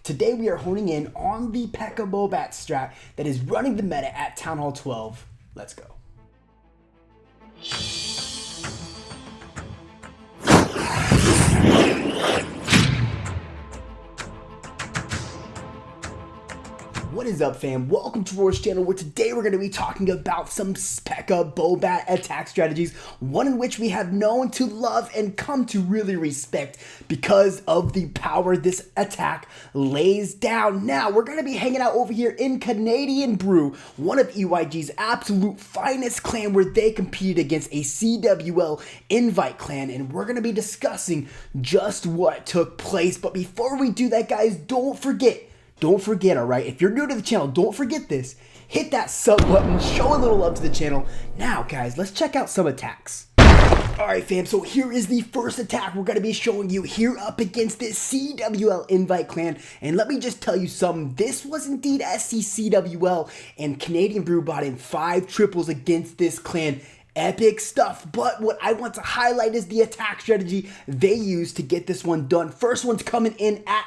Today we are honing in on the PekkaBoBat strat that is running the meta at Town Hall 12. Let's go. What is up, fam? Welcome to Roar's channel, where today we're going to be talking about some PekkaBoBat attack strategies, one in which we have known to love and come to really respect because of the power this attack lays down. Now, we're going to be hanging out over here in Canadian Brew, one of EYG's absolute finest clan, where they competed against a CWL invite clan, and we're going to be discussing just what took place. But before we do that, guys, don't forget, all right, if you're new to the channel, don't forget this. Hit that sub button, show a little love to the channel. Now, guys, let's check out some attacks. All right, fam, so here is the first attack we're going to be showing you here up against this CWL invite clan. And let me just tell you something. This was indeed SCCWL, and Canadian Brew bought in 5 triples against this clan. Epic stuff. But what I want to highlight is the attack strategy they used to get this one done. First one's coming in at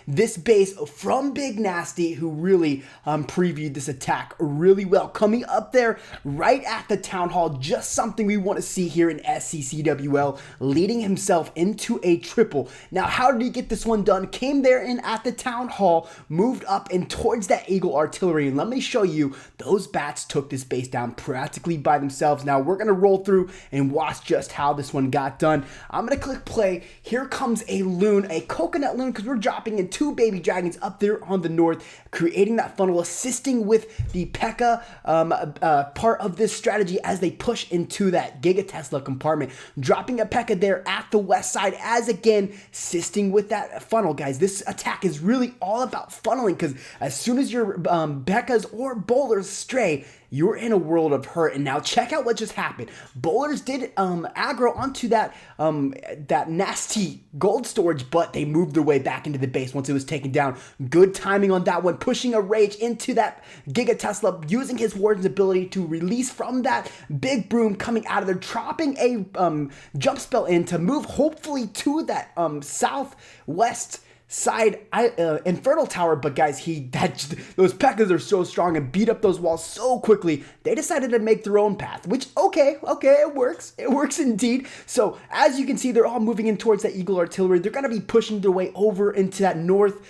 this base from Big Nasty, who really previewed this attack really well. Coming up there right at the Town Hall, just something we want to see here in SCCWL, leading himself into a triple. Now, how did he get this one done? Came there in at the Town Hall, moved up and towards that Eagle Artillery, and let me show you, those bats took this base down practically by themselves. Now, we're going to roll through and watch just how this one got done. I'm going to click play. Here comes a loon, a coconut loon, because we're dropping in 2 baby dragons up there on the north, creating that funnel, assisting with the Pekka part of this strategy as they push into that Giga Tesla compartment, dropping a Pekka there at the west side as, again, assisting with that funnel. Guys, this attack is really all about funneling, because as soon as your Pekkas or bowlers stray, you're in a world of hurt. And now check out what just happened. Bowlers did aggro onto that that nasty gold storage, but they moved their way back into the base once it was taken down. Good timing on that one, pushing a rage into that Giga Tesla, using his warden's ability to release from that big broom coming out of there, dropping a jump spell in to move hopefully to that southwest side Infernal Tower. But guys, those Pekkas are so strong and beat up those walls so quickly, they decided to make their own path, which okay, it works indeed. So as you can see, they're all moving in towards that Eagle Artillery. They're going to be pushing their way over into that north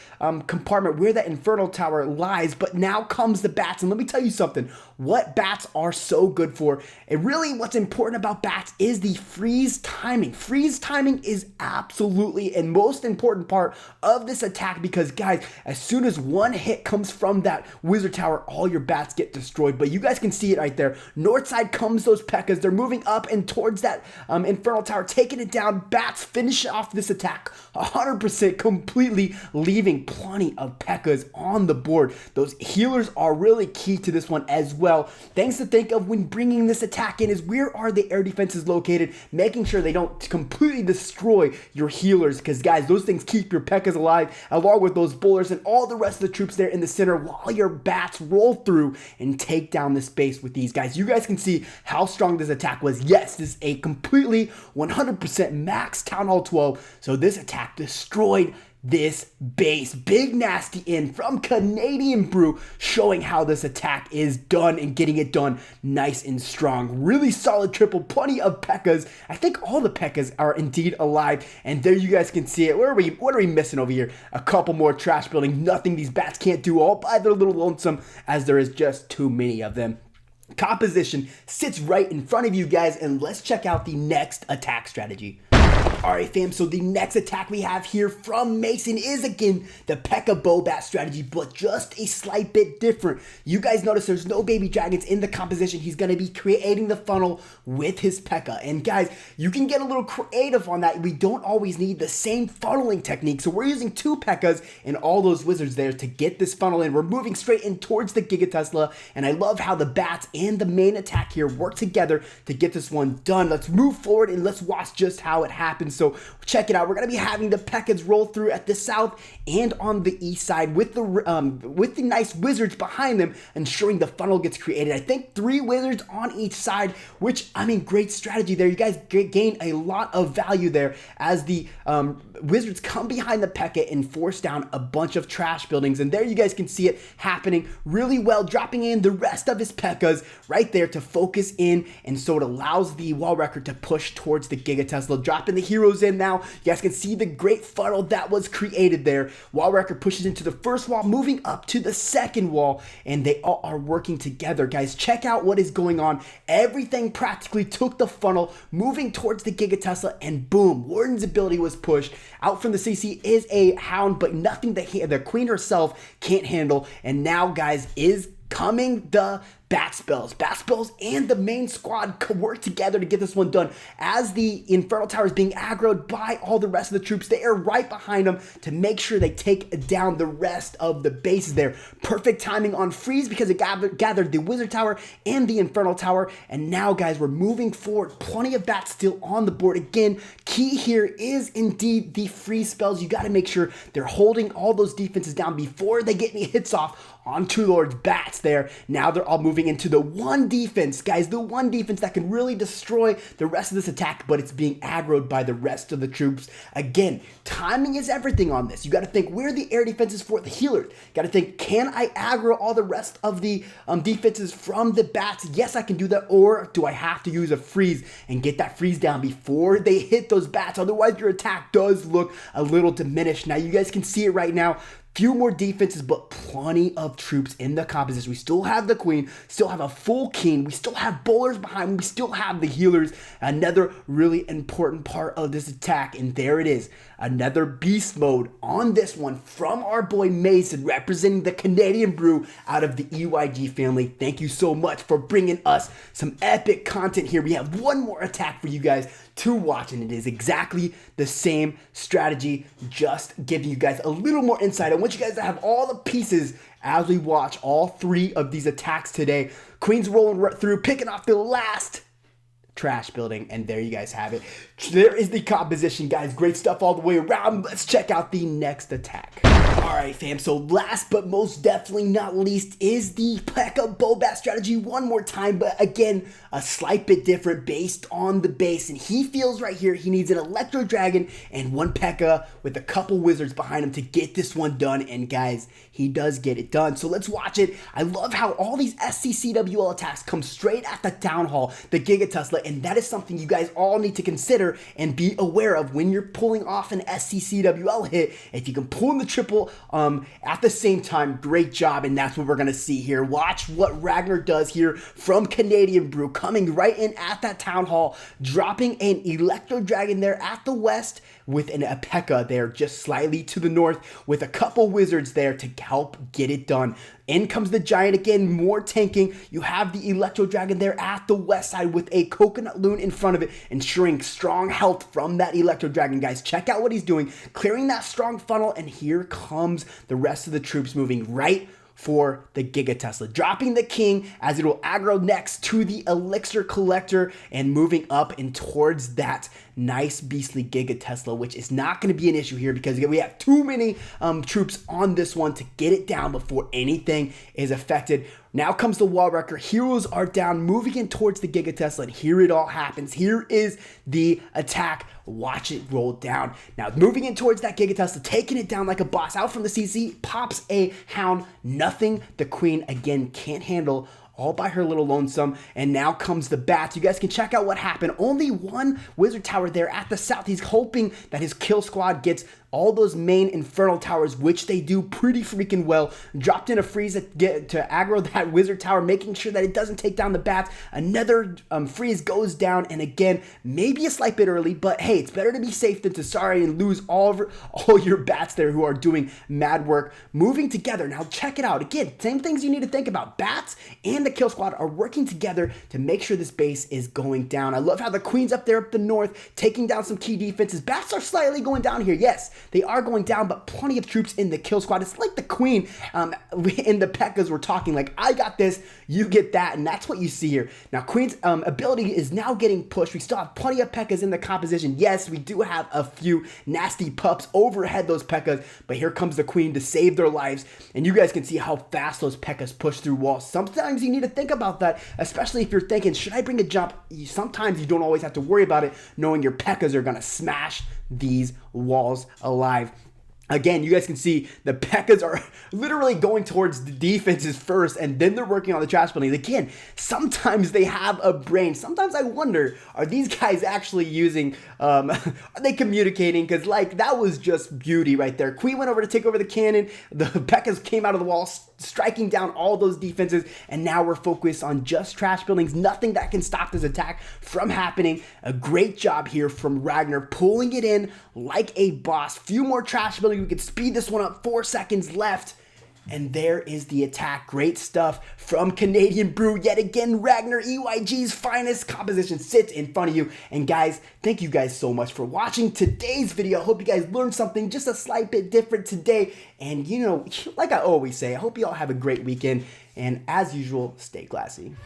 compartment where that Infernal Tower lies. But now comes the bats, and let me tell you something, what bats are so good for, and really what's important about bats is the freeze timing. Freeze timing is absolutely and most important part of this attack, because guys, as soon as one hit comes from that wizard tower, all your bats get destroyed. But you guys can see it right there. North side comes those Pekkas. They're moving up and towards that Infernal Tower, taking it down. Bats finish off this attack 100% completely, leaving plenty of Pekkas on the board. Those healers are really key to this one as well. Things to think of when bringing this attack in is, where are the air defenses located, making sure they don't completely destroy your healers, because guys, those things keep your Pekkas alive, along with those bowlers and all the rest of the troops there in the center, while your bats roll through and take down this base with these guys. You guys can see how strong this attack was. Yes, this is a completely 100% max Town Hall 12, so this attack destroyed this base. Big Nasty in from Canadian Brew, showing how this attack is done and getting it done nice and strong. Really solid triple, plenty of Pekkas. I think all the Pekkas are indeed alive, and there you guys can see it. What are we missing over here? A couple more trash building. Nothing these bats can't do all by their little lonesome, as there is just too many of them. Composition sits right in front of you guys, and let's check out the next attack strategy. Alright, fam, so the next attack we have here from Mason is, again, the PekkaBoBat strategy, but just a slight bit different. You guys notice there's no baby dragons in the composition. He's going to be creating the funnel with his Pekka. And guys, you can get a little creative on that. We don't always need the same funneling technique, so we're using 2 Pekkas and all those wizards there to get this funnel in. We're moving straight in towards the Giga Tesla, and I love how the bats and the main attack here work together to get this one done. Let's move forward and let's watch just how it happens. So check it out. We're going to be having the Pekkas roll through at the south and on the east side with the nice wizards behind them, ensuring the funnel gets created. I think 3 wizards on each side, which, I mean, great strategy there. You guys gain a lot of value there as the wizards come behind the Pekka and force down a bunch of trash buildings. And there you guys can see it happening really well, dropping in the rest of his Pekkas right there to focus in. And so it allows the wall wrecker to push towards the Giga Tesla, dropping the heroes in now. You guys can see the great funnel that was created there. Wall wrecker pushes into the first wall, moving up to the second wall, and they all are working together. Guys, check out what is going on. Everything practically took the funnel, moving towards the Giga Tesla, and boom, Warden's ability was pushed. Out from the CC is a Hound, but nothing that the Queen herself can't handle. And now, guys, is coming the Bat spells. Bat spells and the main squad work together to get this one done. As the Infernal Tower is being aggroed by all the rest of the troops, they are right behind them to make sure they take down the rest of the bases there. Perfect timing on freeze because it gathered the Wizard Tower and the Infernal Tower. And now, guys, we're moving forward. Plenty of bats still on the board. Again, key here is indeed the freeze spells. You got to make sure they're holding all those defenses down before they get any hits off on Two Lord's bats there. Now they're all moving into the one defense, guys, the one defense that can really destroy the rest of this attack, but it's being aggroed by the rest of the troops. Again, timing is everything on this. You got to think, where are the air defenses for the healers? Got to think, can I aggro all the rest of the defenses from the bats? Yes, I can do that. Or do I have to use a freeze and get that freeze down before they hit those bats? Otherwise, your attack does look a little diminished. Now, you guys can see it right now. Few more defenses, but plenty of troops in the composition. We still have the Queen, still have a full King, we still have bowlers behind, we still have the healers. Another really important part of this attack, and there it is. Another beast mode on this one from our boy Mason, representing the Canadian Brew out of the EYG family. Thank you so much for bringing us some epic content here. We have one more attack for you guys to watch, and it is exactly the same strategy, just giving you guys a little more insight. I want you guys to have all the pieces as we watch all 3 of these attacks today. Queen's rolling right through, picking off the last trash building, and there you guys have it. There is the composition, guys. Great stuff all the way around. Let's check out the next attack. Alright, fam, so last but most definitely not least is the PekkaBoBat strategy one more time, but again, a slight bit different based on the base, and he feels right here he needs an Electro Dragon and 1 Pekka with a couple wizards behind him to get this one done, and guys, he does get it done. So let's watch it. I love how all these SCCWL attacks come straight at the Town Hall, the Giga Tesla, and that is something you guys all need to consider and be aware of when you're pulling off an SCCWL hit. If you can pull in the triple at the same time, great job, and that's what we're gonna see here. Watch what Ragnar does here from Canadian Brew, coming right in at that Town Hall, dropping an Electro Dragon there at the west with a Pekka there just slightly to the north with a couple wizards there to help get it done. In comes the Giant again, more tanking. You have the Electro Dragon there at the west side with a Coconut Loon in front of it, ensuring strong health from that Electro Dragon, guys. Check out what he's doing, clearing that strong funnel, and here comes the rest of the troops moving right for the Giga Tesla, dropping the King as it will aggro next to the Elixir Collector and moving up and towards that nice beastly Giga Tesla, which is not going to be an issue here because we have too many troops on this one to get it down before anything is affected. Now comes the Wall Wrecker. Heroes are down, moving in towards the Giga Tesla, and here it all happens. Here is the attack. Watch it roll down. Now moving in towards that Giga Tesla, taking it down like a boss. Out from the CC, pops a Hound. Nothing the Queen, again, can't handle, all by her little lonesome. And now comes the bats. You guys can check out what happened. Only 1 Wizard Tower there at the south. He's hoping that his kill squad gets all those main Infernal Towers, which they do pretty freaking well. Dropped in a freeze to aggro that Wizard Tower, making sure that it doesn't take down the bats. Another freeze goes down, and again, maybe a slight bit early, but hey, it's better to be safe than to sorry and lose all your bats there who are doing mad work. Moving together. Now check it out. Again, same things you need to think about. Bats and and the kill squad are working together to make sure this base is going down. I love how the queen's up there up the north, taking down some key defenses. Bats are slightly going down here. Yes, they are going down, but plenty of troops in the kill squad. It's like the queen in the Pekkas were talking, like, I got this, you get that, and that's what you see here. Now, queen's ability is now getting pushed. We still have plenty of Pekkas in the composition. Yes, we do have a few nasty pups overhead those Pekkas, but here comes the queen to save their lives, and you guys can see how fast those Pekkas push through walls. Sometimes you need to think about that, especially if you're thinking, should I bring a jump? Sometimes you don't always have to worry about it, knowing your Pekkas are going to smash these walls alive. Again, you guys can see the Pekkas are literally going towards the defenses first, and then they're working on the trash buildings. Again, sometimes they have a brain. Sometimes I wonder, are these guys actually using, are they communicating? Because, like, that was just beauty right there. Queen went over to take over the cannon. The Pekkas came out of the wall, striking down all those defenses, and now we're focused on just trash buildings. Nothing that can stop this attack from happening. A great job here from Ragnar, pulling it in like a boss. Few more trash buildings. We could speed this one up. 4 seconds left. And there is the attack. Great stuff from Canadian Brew. Yet again, Ragnar, EYG's finest composition sits in front of you. And guys, thank you guys so much for watching today's video. I hope you guys learned something just a slight bit different today. And you know, like I always say, I hope you all have a great weekend. And as usual, stay classy.